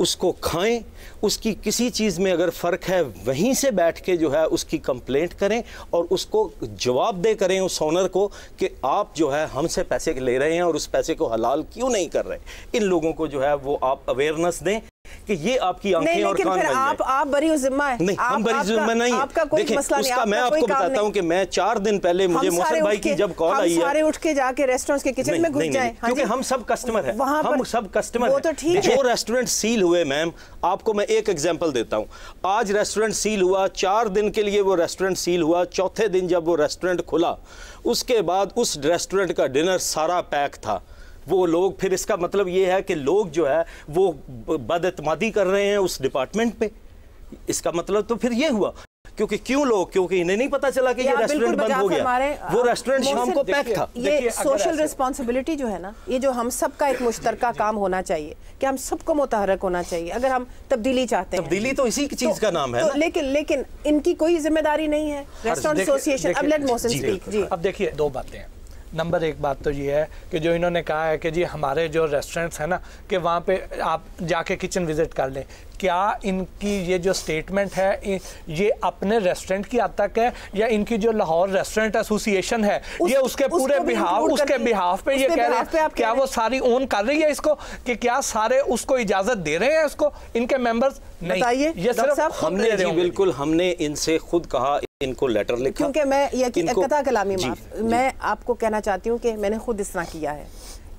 उसको खाएं, उसकी किसी चीज़ में अगर फ़र्क है वहीं से बैठ के जो है उसकी कंप्लेंट करें और उसको जवाबदेह करें उस ओनर को कि आप जो है हमसे पैसे ले रहे हैं और उस पैसे को हलाल क्यों नहीं कर रहे। इन लोगों को जो है वो आप अवेयरनेस दें कि ये आपकी आंखें और कान बन जाए। आप बरी जिम्मा है। नहीं, हम बरी जिम्मा नहीं। आपका कोई देखें, मसला नहीं। उसका मैं आपको बताता हूं कि मैं 4 दिन पहले मुझे मोहसिन भाई की जब कॉल आई है, सारे उठ के जाके रेस्टोरेंट्स के किचन में घुस जाएं, क्योंकि हम सब कस्टमर हैं, हम सब कस्टमर हैं। तो ठीक है। जो रेस्टोरेंट सील हुए मैम, आपको मैं एक एग्जांपल देता हूं। आज रेस्टोरेंट सील हुआ, 4 दिन के लिए वो रेस्टोरेंट सील हुआ। चौथे दिन जब वो रेस्टोरेंट खुला, उसके बाद उस रेस्टोरेंट का डिनर सारा पैक था। वो लोग, फिर इसका मतलब ये है कि लोग जो है वो बदएतमादी कर रहे हैं उस डिपार्टमेंट पे। इसका मतलब तो फिर ये हुआ क्योंकि इन्हें नहीं पता चला कि ये रेस्टोरेंट बंद हो गया। वो रेस्टोरेंट शाम को पैक था। ये सोशल रिस्पॉन्सिबिलिटी जो है ना, ये जो हम सब का एक मुश्तरका काम होना चाहिए कि हम सबको मुतहरक होना चाहिए अगर हम तब्दीली चाहते हैं। तब्दीली तो इसी चीज का नाम है ना। लेकिन इनकी कोई जिम्मेदारी नहीं है रेस्टोरेंट एसोसिएशन। अब लेट मोहसिन स्पीक जी। अब देखिए 2 बातें हैं। नंबर 1 बात तो ये है कि जो इन्होंने कहा है कि जी हमारे जो रेस्टोरेंट्स हैं ना, कि वहाँ पे आप जाके किचन विजिट कर लें। क्या इनकी ये जो स्टेटमेंट है ये अपने रेस्टोरेंट की हद तक है या इनकी जो लाहौर रेस्टोरेंट एसोसिएशन है ये उसके पूरे बिहाफ पे ये कह रहे हैं? क्या वो सारी ओन कर रही है इसको कि क्या सारे उसको इजाजत दे रहे हैं उसको, इनके मेंबर्स? नहीं, ये सिर्फ हमने जी बिल्कुल हमने इनसे खुद कहा, इनको लेटर लिखा। क्योंकि मैं ये कथा कलामी माफ, मैं आपको कहना चाहती हूँ कि मैंने खुद इस तरह किया है,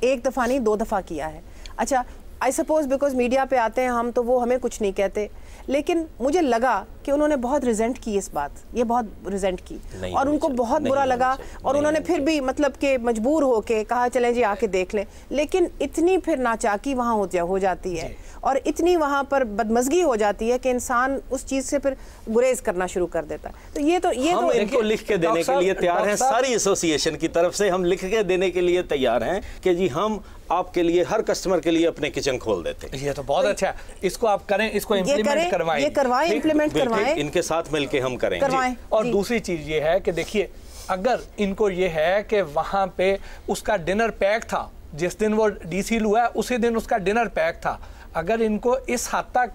1 दफ़ा नहीं 2 दफ़ा किया है। अच्छा, आई सपोज बिकॉज मीडिया पे आते हैं हम तो वो हमें कुछ नहीं कहते, लेकिन मुझे लगा कि उन्होंने बहुत रिजेंट की इस बात, ये बहुत रिजेंट की और उनको बहुत बुरा लगा और उन्होंने फिर भी मतलब कि मजबूर होके कहा चलें जी आके देख लें। लेकिन इतनी फिर नाचाकी वहाँ हो जाती है और इतनी वहाँ पर बदमज़गी हो जाती है कि इंसान उस चीज़ से फिर गुरेज करना शुरू कर देता है। तो ये तो इनको लिख के देने के लिए तैयार हैं, सारी एसोसिएशन की तरफ से हम लिख के देने के लिए तैयार हैं कि जी हम आपके लिए, हर कस्टमर के लिए अपने किचन खोल देते हैं। ये तो बहुत अच्छा है, इसको आप करें, इसको इम्प्लीमेंट करवाएं, इनके साथ मिलके हम करेंगे। और दूसरी चीज ये है कि देखिए, अगर इनको ये है कि वहां पे उसका डिनर पैक था, जिस दिन वो डीसील हुआ है उसी दिन उसका डिनर पैक था, अगर इनको इस हद तक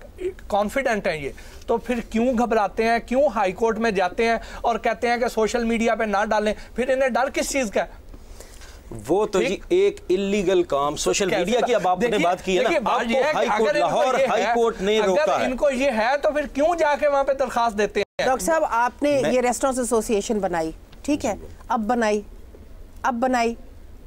कॉन्फिडेंट है ये, तो फिर क्यों घबराते हैं, क्यों हाई कोर्ट में जाते हैं और कहते हैं कि सोशल मीडिया पे ना डालें? फिर इन्हें डर किस चीज का है? वो तो जी एक इलीगल काम, सोशल मीडिया की अब आपने बात की है ना, आपको लाहौर हाई कोर्ट ने रोका है। इनको ये है तो फिर क्यों जाके वहां पे दरखास्त देते हैं? डॉक्टर साहब, आपने ये रेस्टोरेंट एसोसिएशन बनाई, ठीक है, अब बनाई,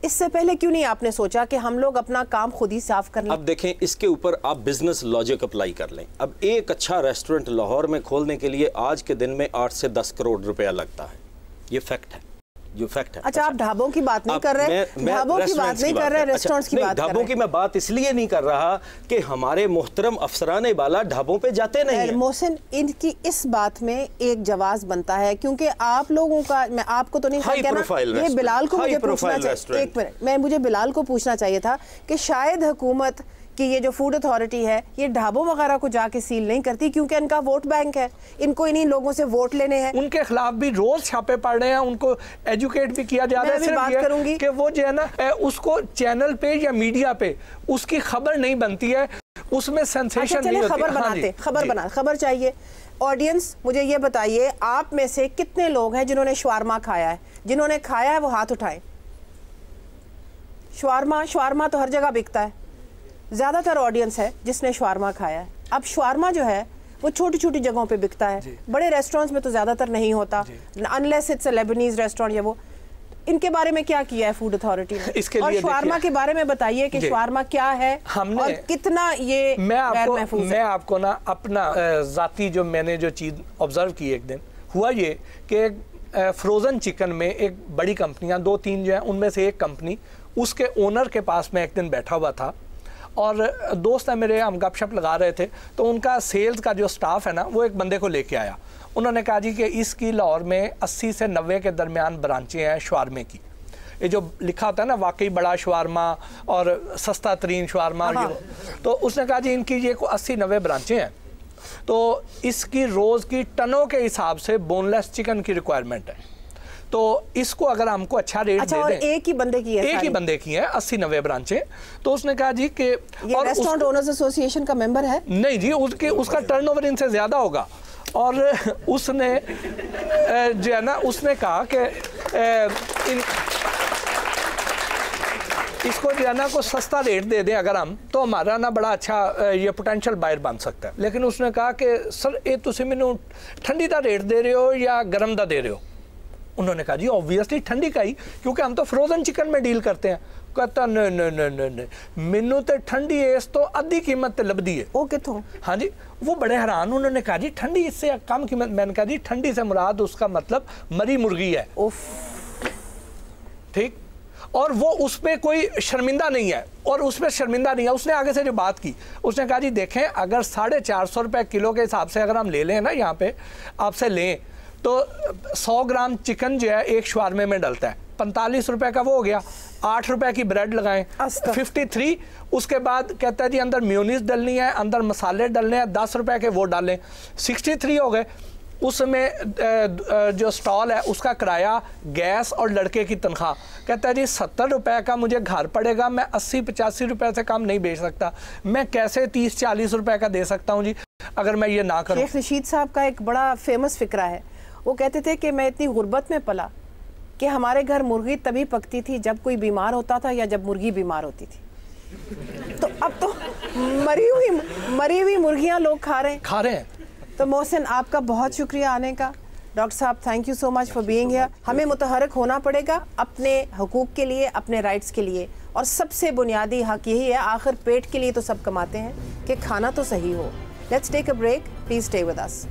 इससे पहले क्यों नहीं आपने सोचा कि हम लोग अपना काम खुद ही साफ कर लें? अब देखें, इसके ऊपर आप बिजनेस लॉजिक अप्लाई कर लें। अब एक अच्छा रेस्टोरेंट लाहौर में खोलने के लिए आज के दिन में 8 से 10 करोड़ रुपया लगता है, ये फैक्ट है, जो फैक्ट है। अच्छा, आप ढाबों की बात नहीं कर रहे, ढाबों की बात नहीं कर रहे, रेस्टोरेंट्स की बात कर रहे हैं। ढाबों की मैं बात इसलिए नहीं कर रहा कि हमारे मोहतरम अफसरान बाला ढाबों पे जाते नहीं हैं। मोहसिन, इनकी इस बात में एक जवाब बनता है, क्योंकि आप लोगों का, मैं आपको तो नहीं कहना, ये बिलाल को मुझे पूछना चाहिए, 1 मिनट, मुझे बिलाल को पूछना चाहिए था कि शायद हुकूमत कि ये जो फूड अथॉरिटी है ये ढाबों वगैरह को जाके सील नहीं करती, क्योंकि इनका वोट बैंक है, इनको इन्हीं लोगों से वोट लेने हैं। उनके खिलाफ भी रोज छापे पड़ रहे हैं, उनको एजुकेट भी किया जा रहा है। बात करूंगी कि वो जो है ना, उसको चैनल पे या मीडिया पे उसकी खबर नहीं बनती है, उसमें सेंसेशन नहीं होती। खबर बनाते, खबर चाहिए। ऑडियंस, मुझे ये बताइए, आप में से कितने लोग हैं जिन्होंने शवारमा खाया है? जिन्होंने खाया है वो हाथ उठाएं। शवारमा तो हर जगह बिकता है, ज़्यादातर ऑडियंस है जिसने शवारमा खाया है। अब शवारमा जो है वो छोटी छोटी जगहों पे बिकता है, बड़े रेस्टोरेंट्स में तो ज़्यादातर नहीं होता, unless it's a Lebanese restaurant या वो। इनके बारे में क्या किया है फूड अथॉरिटी ने? इसके और शवारमा के बारे में बताइए कि शवारमा क्या है और कितना ये गैर महफूज है। मैं आपको ना अपना ज़ाती जो मैंने जो चीज़ ऑब्जर्व की, एक दिन हुआ ये कि फ्रोज़न चिकन में एक बड़ी कंपनियां 2-3 जो है, उनमें से एक कंपनी, उसके ओनर के पास मैं एक दिन बैठा हुआ था और दोस्त है मेरे, हम गपशप लगा रहे थे, तो उनका सेल्स का जो स्टाफ है ना, वो एक बंदे को लेके आया। उन्होंने कहा जी कि इसकी लाहौर में 80 से 90 के दरमियान ब्रांचें हैं शवारमे की। ये जो लिखा होता है ना, वाकई बड़ा शवारमा और सस्ता तरीन शवारमा, तो उसने कहा जी इनकी ये 80-90 ब्रांचें हैं, तो इसकी रोज़ की टनों के हिसाब से बोनलेस चिकन की रिक्वायरमेंट है। तो इसको अगर हमको अच्छा रेट अच्छा, दे और दें, एक ही बंदे की है, एक ही बंदे की है, 80-90 ब्रांचें। तो उसने कहा जी कि ये रेस्टोरेंट ओनर्स एसोसिएशन का मेंबर है? नहीं जी, उसका टर्नओवर इनसे ज्यादा होगा। और उसने जो है ना, उसने कहा कि इसको जो है ना को सस्ता रेट दे दें अगर हम, तो हमारा ना बड़ा अच्छा ये पोटेंशियल बायर बन सकता है। लेकिन उसने कहा कि सर ये तुम मैनू ठंडी का रेट दे रहे हो या गर्म का दे रहे हो? उन्होंने कहा जी ऑब्वियसली ठंडी का ही, क्योंकि हम तो फ्रोजन चिकन में डील करते हैं। कहता नहीं, मैनू तो ठंडी इस तो आधी कीमत ते लभदी है। वो कितों? हाँ जी, वो बड़े हैरान। उन्होंने कहा जी ठंडी इससे कम कीमत। मैंने कहा जी ठंडी से मुराद उसका मतलब मरी मुर्गी है। ठीक, और वो उस पर कोई शर्मिंदा नहीं है, और उस पर शर्मिंदा नहीं है। उसने आगे से जो बात की, उसने कहा जी देखें, अगर 450 रुपये किलो के हिसाब से अगर हम ले लें ना, यहाँ पे आपसे लें तो 100 ग्राम चिकन जो है एक शवारमे में डलता है, 45 रुपये का वो हो गया। 8 रुपए की ब्रेड लगाएं, 53। उसके बाद कहता है जी अंदर म्योनीस डलनी है, अंदर मसाले डलने हैं, 10 रुपए के वो डालें, 63 हो गए। उसमें जो स्टॉल है उसका किराया, गैस और लड़के की तनख्वाह। कहता है जी 70 रुपए का मुझे घर पड़ेगा, मैं 80-85 रुपए से कम नहीं बेच सकता, मैं कैसे 30-40 रुपए का दे सकता हूँ जी अगर मैं ये ना करूँ। शेख रशीद साहब का एक बड़ा फेमस फिक्रा है, वो कहते थे कि मैं इतनी गुर्बत में पला कि हमारे घर मुर्गी तभी पकती थी जब कोई बीमार होता था या जब मुर्गी बीमार होती थी। तो अब तो मरी हुई मुर्गियां लोग खा रहे हैं। तो मोहसिन, आपका बहुत शुक्रिया आने का। डॉक्टर साहब, thank you so much for being here. हमें मुतहरक होना पड़ेगा अपने हुकूक के लिए, अपने राइट्स के लिए, और सबसे बुनियादी हक यही है, आखिर पेट के लिए तो सब कमाते हैं, कि खाना तो सही हो। Let's take a break, please stay with us.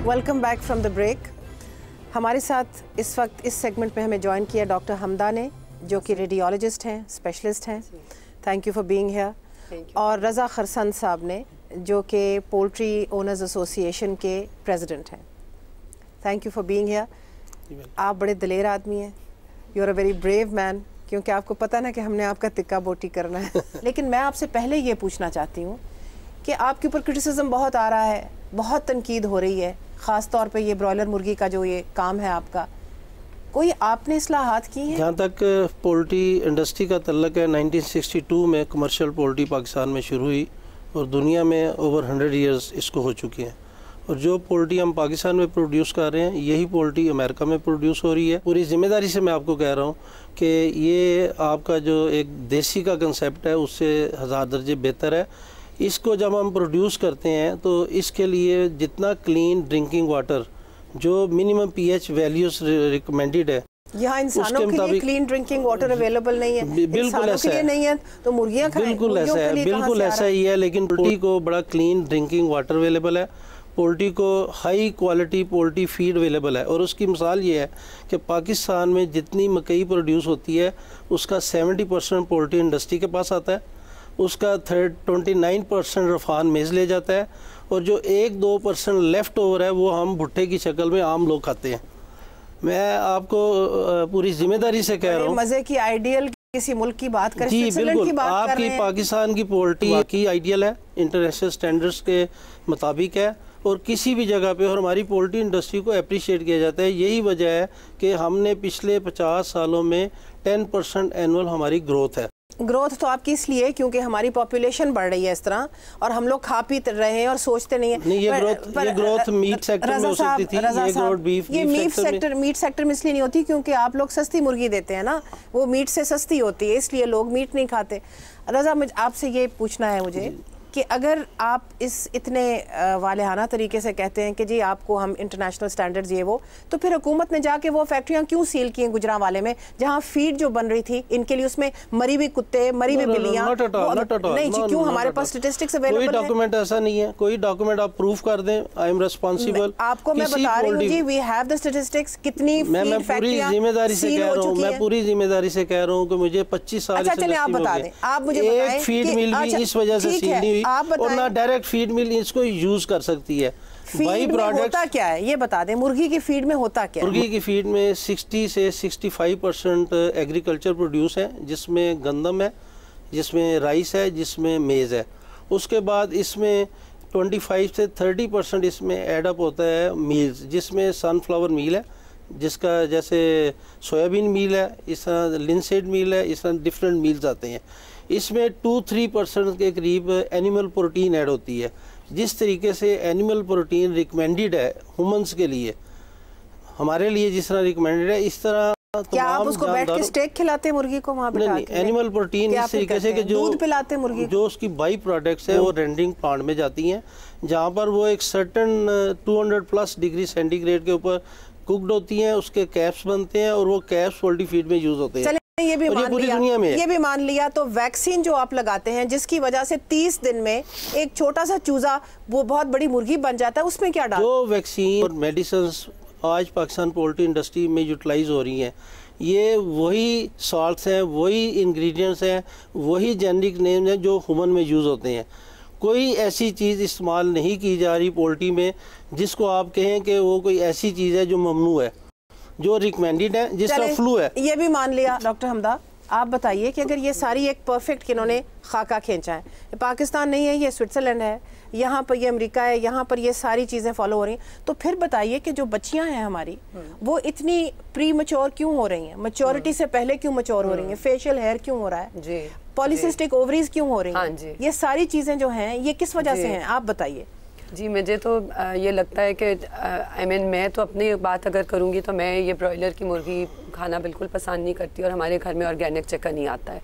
Welcome back from the break. हमारे साथ इस वक्त इस सेगमेंट में हमें ज्वाइन किया डॉक्टर हमदा ने, जो कि रेडियोलॉजिस्ट हैं, स्पेशलिस्ट हैं। Thank you for being here. और रज़ा खरसंद साहब ने, जो कि पोल्ट्री ओनर्स एसोसिएशन के प्रेसिडेंट हैं। Thank you for being here. आप बड़े दिलेर आदमी हैं, you are a very brave man, क्योंकि आपको पता ना कि हमने आपका तिक्का बोटी करना है। लेकिन मैं आपसे पहले ये पूछना चाहती हूँ कि आपके ऊपर क्रिटिसिज्म बहुत आ रहा है, बहुत तनकीद हो रही है, ख़ास तौर पे ये ब्रॉयलर मुर्गी का जो ये काम है आपका, कोई आपने इस्लाहात की हैं? जहाँ तक पोल्ट्री इंडस्ट्री का तल्लक है, 1962 में कमर्शियल पोल्ट्री पाकिस्तान में शुरू हुई और दुनिया में ओवर 100 ईयर्स इसको हो चुके हैं। और जो पोल्ट्री हम पाकिस्तान में प्रोड्यूस कर रहे हैं, यही पोल्ट्री अमेरिका में प्रोड्यूस हो रही है। पूरी ज़िम्मेदारी से मैं आपको कह रहा हूँ कि ये आपका जो एक देसी का कंसेप्ट है उससे 1000 दर्जे बेहतर है। इसको जब हम प्रोड्यूस करते हैं तो इसके लिए जितना क्लीन ड्रिंकिंग वाटर, जो मिनिमम पीएच वैल्यूज रिकमेंडेड है, यहाँ इंसानों के लिए क्लीन ड्रिंकिंग वाटर अवेलेबल नहीं है, बिल्कुल ऐसा है, नहीं है तो मुर्गियाँ खाएं, बिल्कुल ऐसा है, बिल्कुल ऐसा ही है। लेकिन पोल्ट्री को बड़ा क्लीन ड्रिंकिंग वाटर अवेलेबल है, पोल्ट्री को high quality poultry feed available है। और उसकी मिसाल ये है कि पाकिस्तान में जितनी मकई प्रोड्यूस होती है उसका 70% पोल्ट्री इंडस्ट्री के पास आता है, उसका 29% रफान मेज़ ले जाता है, और जो 1-2% लेफ़्ट ओवर है वो हम भुट्टे की शक्ल में आम लोग खाते हैं। मैं आपको पूरी जिम्मेदारी से कह रहा हूँ, मज़े की आइडियल किसी मुल्क की बात करें, जी बिल्कुल, की बात आपकी पाकिस्तान की पोल्ट्री की आइडियल है, इंटरनेशनल स्टैंडर्ड्स के मुताबिक है, और किसी भी जगह पे और हमारी पोल्ट्री इंडस्ट्री को अप्रिशिएट किया जाता है। यही वजह है कि हमने पिछले 50 सालों में 10% एनुअल हमारी ग्रोथ है। ग्रोथ तो आपकी इसलिए क्योंकि हमारी पॉपुलेशन बढ़ रही है इस तरह, और हम लोग खा पी रहे हैं और सोचते नहीं है। नहीं, ये ग्रोथ मीट सेक्टर में हो सकती थी, ये ग्रोथ बीफ मीट सेक्टर में इसलिए नहीं होती क्योंकि आप लोग सस्ती मुर्गी देते हैं ना, वो मीट से सस्ती होती है, इसलिए लोग मीट नहीं खाते। रज़ा, मुझे आपसे ये पूछना है मुझे कि अगर आप इस इतने वालेहाना तरीके से कहते हैं कि जी आपको हम इंटरनेशनल स्टैंडर्ड्स ये वो, तो फिर हुकूमत ने जाके वो फैक्ट्रियां क्यों सील की हैं गुजरांवाले में, जहां फीड जो बन रही थी इनके लिए उसमें मरी हुई कुत्ते, मरी हुई बिल्लियां? नहीं जी, क्यों? हमारे पास स्टैटिस्टिक्स अवेलेबल है। कोई डॉक्यूमेंट ऐसा नहीं है, कोई डॉक्यूमेंट आप प्रूफ कर दें, आई एम रिस्पांसिबल। आपको मैं बता रही हूं जी, वी हैव द स्टैटिस्टिक्स, कितनी मैं पूरी जिम्मेदारी से कह रहा हूं, मैं पूरी जिम्मेदारी से कह रहा हूं कि मुझे 25 साल से चलिए आप बता दें, आप मुझे बताएं एक फीड मिल भी इस वजह से सील नहीं हुई, और ना डायरेक्ट फीड मिल इसको यूज कर सकती है। फीड में होता क्या है ये बता दें, मुर्गी की फीड में होता क्या है? मुर्गी की फीड में 60 से 65% एग्रीकल्चर प्रोड्यूस है, जिसमें गंदम है, जिसमें राइस है, जिसमें मेज़ है। उसके बाद इसमें 25 से 30% इसमें एडअप होता है मील्स, जिसमें सनफ्लावर मील है, जिसका जैसे सोयाबीन मील है, इस तरह लिंसेड मील है, इस तरह डिफरेंट मील्स आते हैं। इसमें 2-3% के करीब एनिमल प्रोटीन ऐड होती है। जिस तरीके से एनिमल प्रोटीन रिकमेंडेड है ह्यूमंस के लिए, हमारे लिए जिस तरह रिकमेंडेड है, इस तरह क्या आप उसको बैठ के स्टेक खिलाते हैं मुर्गी को वहाँ पे? नहीं, एनिमल प्रोटीन इस तरीके से कि जो दूध पिलाते हैं मुर्गी, जो उसकी बाई प्रोडक्ट्स है वो रेंडरिंग प्लांट में जाती हैं, जहाँ पर वो एक सर्टन 200+ डिग्री सेंटीग्रेड के ऊपर कुकड होती हैं, उसके कैप्स बनते हैं और वो कैप्स पोल्ट्री फीड में यूज होते हैं। ये भी मान पूरी लिया, दुनिया में ये भी मान लिया। तो वैक्सीन जो आप लगाते हैं जिसकी वजह से 30 दिन में एक छोटा सा चूजा वो बहुत बड़ी मुर्गी बन जाता है, उसमें क्या डाल? जो वैक्सीन और मेडिसिन आज पाकिस्तान पोल्ट्री इंडस्ट्री में यूटिलाइज हो रही हैं, ये वही सॉल्ट्स हैं, वही इंग्रेडिएंट्स हैं, वही जेनेरिक नेम हैं जो ह्यूमन में यूज़ होते हैं। कोई ऐसी चीज़ इस्तेमाल नहीं की जा रही पोल्ट्री में जिसको आप कहें कि वो कोई ऐसी चीज़ है जो ममनू है, जो रिकमेंडेड है, जिसका फ्लू है। ये भी मान लिया। डॉक्टर हमदा, आप बताइए कि अगर ये सारी एक परफेक्ट इन्होंने खाका खींचा है, ये पाकिस्तान नहीं है, ये स्विट्ज़रलैंड है, यहाँ पर ये अमेरिका है, यहाँ पर ये सारी चीज़ें फॉलो हो रही हैं, तो फिर बताइए कि जो बच्चियाँ हैं हमारी वो इतनी प्री मैच्योर क्यों हो रही हैं? मैच्योरिटी से पहले क्यों मैच्योर हो रही हैं? फेशियल हेयर क्यों हो रहा है जी? पॉलीसिस्टिक ओवरीज क्यों हो रही हैं? ये सारी चीज़ें जो हैं ये किस वजह से हैं, आप बताइए। जी, मुझे तो ये लगता है कि मैं तो अपनी बात अगर करूँगी तो मैं ये ब्रॉयलर की मुर्गी खाना बिल्कुल पसंद नहीं करती, और हमारे घर में ऑर्गेनिक चिकन ही आता है।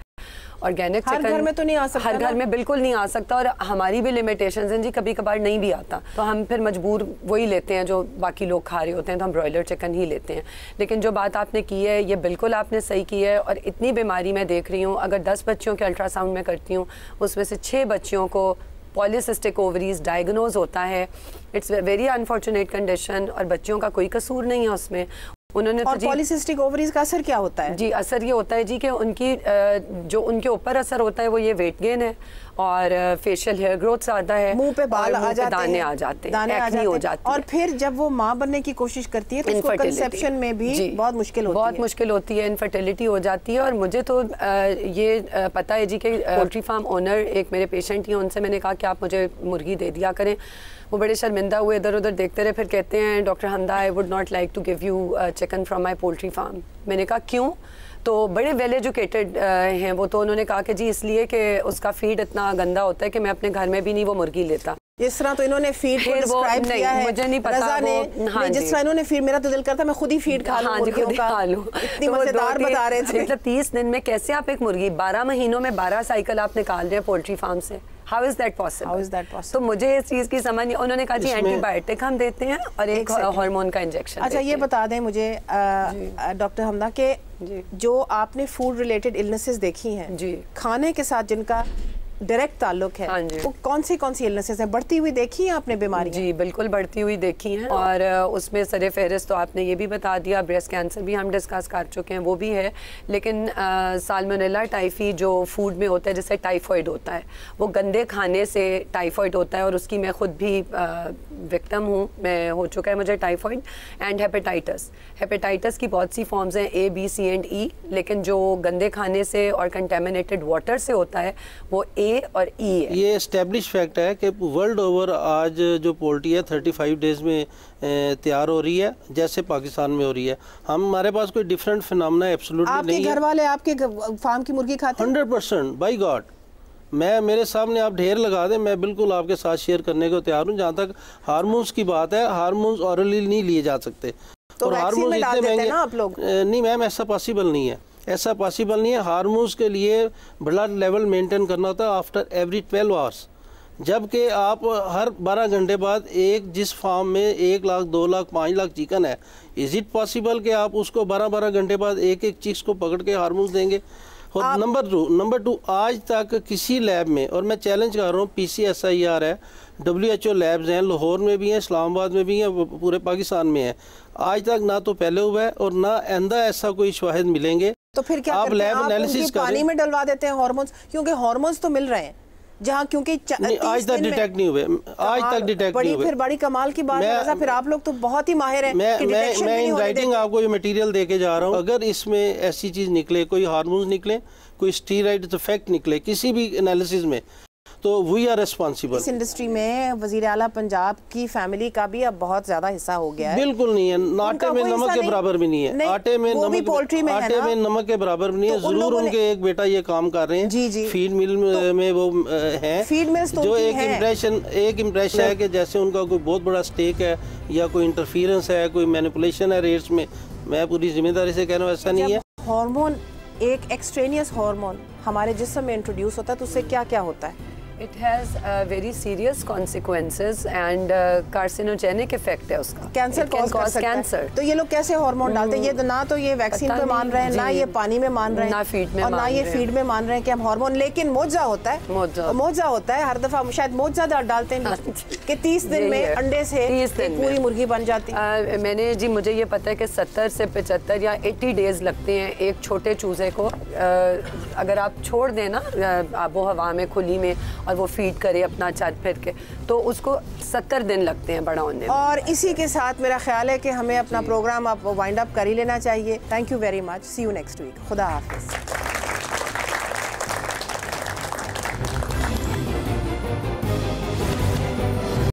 ऑर्गेनिक चिकन हर घर में तो नहीं आ सकता, हर घर में बिल्कुल नहीं आ सकता, और हमारी भी लिमिटेशंस हैं जी, कभी कभार नहीं भी आता तो हम फिर मजबूर वही लेते हैं जो बाकी लोग खा रहे होते हैं, तो हम ब्रॉयलर चिकन ही लेते हैं। लेकिन जो बात आपने की है ये बिल्कुल आपने सही की है, और इतनी बीमारी मैं देख रही हूँ, अगर 10 बच्चियों के अल्ट्रासाउंड में करती हूँ उसमें से 6 बच्चियों को पॉलीसिस्टिक ओवरीज डायग्नोज होता है। इट्स वेरी अनफॉर्चुनेट कंडीशन, और बच्चियों का कोई कसूर नहीं है उसमें। उन्होंने और पॉलीसिस्टिक ओवरीज का असर क्या होता है? जी, असर ये होता है जी कि उनकी जो उनके ऊपर असर होता है वो ये वेट गेन है, और फेशियल हेयर ग्रोथ ज़्यादा है, मुंह पे बाल आ जाते हैं, दाने आ जाते हैं, एक्ने हो जाती है, और फिर जब वो माँ बनने की कोशिश करती है तो उसको कंसेप्शन में भी बहुत मुश्किल होती है, इनफर्टिलिटी हो जाती है। और मुझे तो ये पता है जी कि पोल्ट्री फार्म ओनर एक मेरे पेशेंट ही, उनसे मैंने कहा कि आप मुझे मुर्गी दे दिया करें। वो बड़े शर्मिंदा हुए, इधर उधर देखते रहे, फिर कहते हैं doctor Hamda I would not like to give you chicken from my poultry farm. मैंने कहा क्यों? तो बड़े वेल एजुकेटेड हैं वो, तो उन्होंने कहा कि जी इसलिए कि उसका फीड इतना गंदा होता है कि मैं अपने घर में भी नहीं वो मुर्गी लेता। इस तरह तो इन्होंने फीड को डिस्क्राइब किया है, मुझे नहीं पता वो जिस तरह इन्होंने फीड, मेरा तो दिल करता मैं खुद ही फीड खा लूं मुर्गियों का, इतनी मजेदार बता रहे थे। मतलब 30 दिन में कैसे आप एक मुर्गी 12 महीनों में 12 साइकिल आप निकाल रहे हैं पोल्ट्री फार्म से? How is that possible? तो मुझे इस चीज़ की समझ नहीं। उन्होंने कहा जी एंटीबायोटिक हम देते हैं और एक हार्मोन का इंजेक्शन। अच्छा, ये बता दें मुझे डॉक्टर हमदा के जो आपने फूड रिलेटेड इलनेसेस देखी हैं जी, खाने के साथ जिनका डायरेक्ट ताल्लुक है, वो कौन सी इलनेसेस हैं? बढ़ती हुई देखी है आपने बीमारी? जी बिल्कुल बढ़ती हुई देखी हैं, और उसमें सरे फहरिस्त तो आपने ये भी बता दिया, ब्रेस्ट कैंसर भी हम डिस्कस कर चुके हैं, वो भी है। लेकिन साल्मोनेला टाइफी जो फूड में होता है, जैसे टाइफॉइड होता है, वो गंदे खाने से टाइफॉइड होता है, और उसकी मैं खुद भी विक्टिम हूँ, मैं हो चुका है मुझे टाइफॉइड। एंड हेपेटाइटिस की बहुत सी फॉर्म्स हैं, A, B, C and E, लेकिन जो गंदे खाने से और कंटेमिनेटेड वाटर से होता है वो A और E है। ये एस्टेब्लिश फैक्ट है कि वर्ल्ड ओवर आज जो पोल्ट्री है 35 डेज में तैयार हो रही है, जैसे पाकिस्तान में हो रही है। हमारे पास कोई डिफरेंट फिनोमेना एब्सोल्युटली नहीं है। आपके घर वाले आपके फार्म की मुर्गी खाते हैं? 100% बाय गॉड। मेरे सामने आप ढेर लगा दें, मैं बिल्कुल आपके साथ शेयर करने को तैयार हूँ। जहाँ तक हार्मोन्स की बात है, हार्मोन्स ऑरली नहीं लिए जा सकते, तो और हार्मोन्स इतने महंगे आप लोग? नहीं मैम, ऐसा पॉसिबल नहीं है, ऐसा पॉसिबल नहीं है। हार्मोन्स के लिए ब्लड लेवल मेंटेन करना होता है आफ्टर एवरी 12 आवर्स, जबकि आप हर 12 घंटे बाद जिस फार्म में 1 लाख 2 लाख 5 लाख चिकन है, इज इट पॉसिबल कि आप उसको 12 घंटे बाद एक चिक्स को पकड़ के हार्मोन्स देंगे? और नंबर टू आज तक किसी लैब में, और मैं चैलेंज कर रहा हूँ, PCSIR है, WHO लैब्स हैं, लाहौर में भी हैं, इस्लामाबाद में भी हैं, पूरे पाकिस्तान में है, आज तक ना तो पहले हुआ है और ना आइंदा ऐसा कोई शवाहिद मिलेंगे। तो फिर क्या आप लैब एनालिसिस पानी में डलवा देते हैं हार्मोन्स? क्योंकि हार्मोन्स तो मिल रहे हैं, जहाँ क्योंकि आज तक डिटेक्ट नहीं हुए, आज तक डिटेक्ट नहीं हुए। फिर बड़ी कमाल की बात है, फिर आप लोग तो बहुत ही माहिर हैं। मैं इन राइटिंग आपको ये मटेरियल दे के जा रहा हूँ। अगर इसमें ऐसी चीज़ निकले, कोई हार्मोन्स निकले, कोई स्टीरॉइड इफेक्ट निकले किसी भी एनालिसिस में, तो वी आर रिस्पॉन्सिबल। इस इंडस्ट्री में वजीर आला पंजाब की फैमिली का भी अब बहुत ज्यादा हिस्सा हो गया है। बिल्कुल नहीं है, आटे में नमक के बराबर भी नहीं है, आटे में नमक के बराबर भी नहीं है। जरूर उनके एक बेटा ये काम कर रहे हैं जी। फीड मिल में वो है, फीड मिल्स जो एक इम्प्रेशन है कि जैसे उनका कोई बहुत बड़ा स्टेक है या कोई इंटरफियरेंस है, कोई मैनिपुलेशन है रेट्स में। मैं पूरी जिम्मेदारी से कह रहा हूँ ऐसा नहीं है। हार्मोन, एक एक्सट्रेनियस हार्मोन हमारे जिस्म में इंट्रोड्यूस होता है तो उससे क्या क्या होता है? It has very serious consequences and carcinogenic effect है उसका। कैंसर कॉज कर सकता है। तो ये लोग कैसे हार्मोन डालते हैं? ये ना तो ये वैक्सीन पे मान रहे हैं, ना ये पानी में मान रहे हैं, ना फीड में, और ना ये फीड में मान रहे हैं कि हम हार्मोन। लेकिन मौजा होता है, मौजा होता है हर दफा, शायद मौजा डालते हैं कि 30 दिन में अंडे से पूरी मुर्गी बन जाती है। मैंने जी, मुझे ये पता है कि 70 से 75 या 80 डेज लगते हैं एक छोटे चूजे को, अगर आप छोड़ दें ना आबो हवा में, खुली में, और वो फीड करे अपना चल फिर के, तो उसको 70 दिन लगते हैं बड़ा होने में। और इसी के साथ मेरा ख्याल है कि हमें अपना प्रोग्राम अब वाइंड अप कर ही लेना चाहिए। Thank you very much, see you next week. खुदा हाफिज़।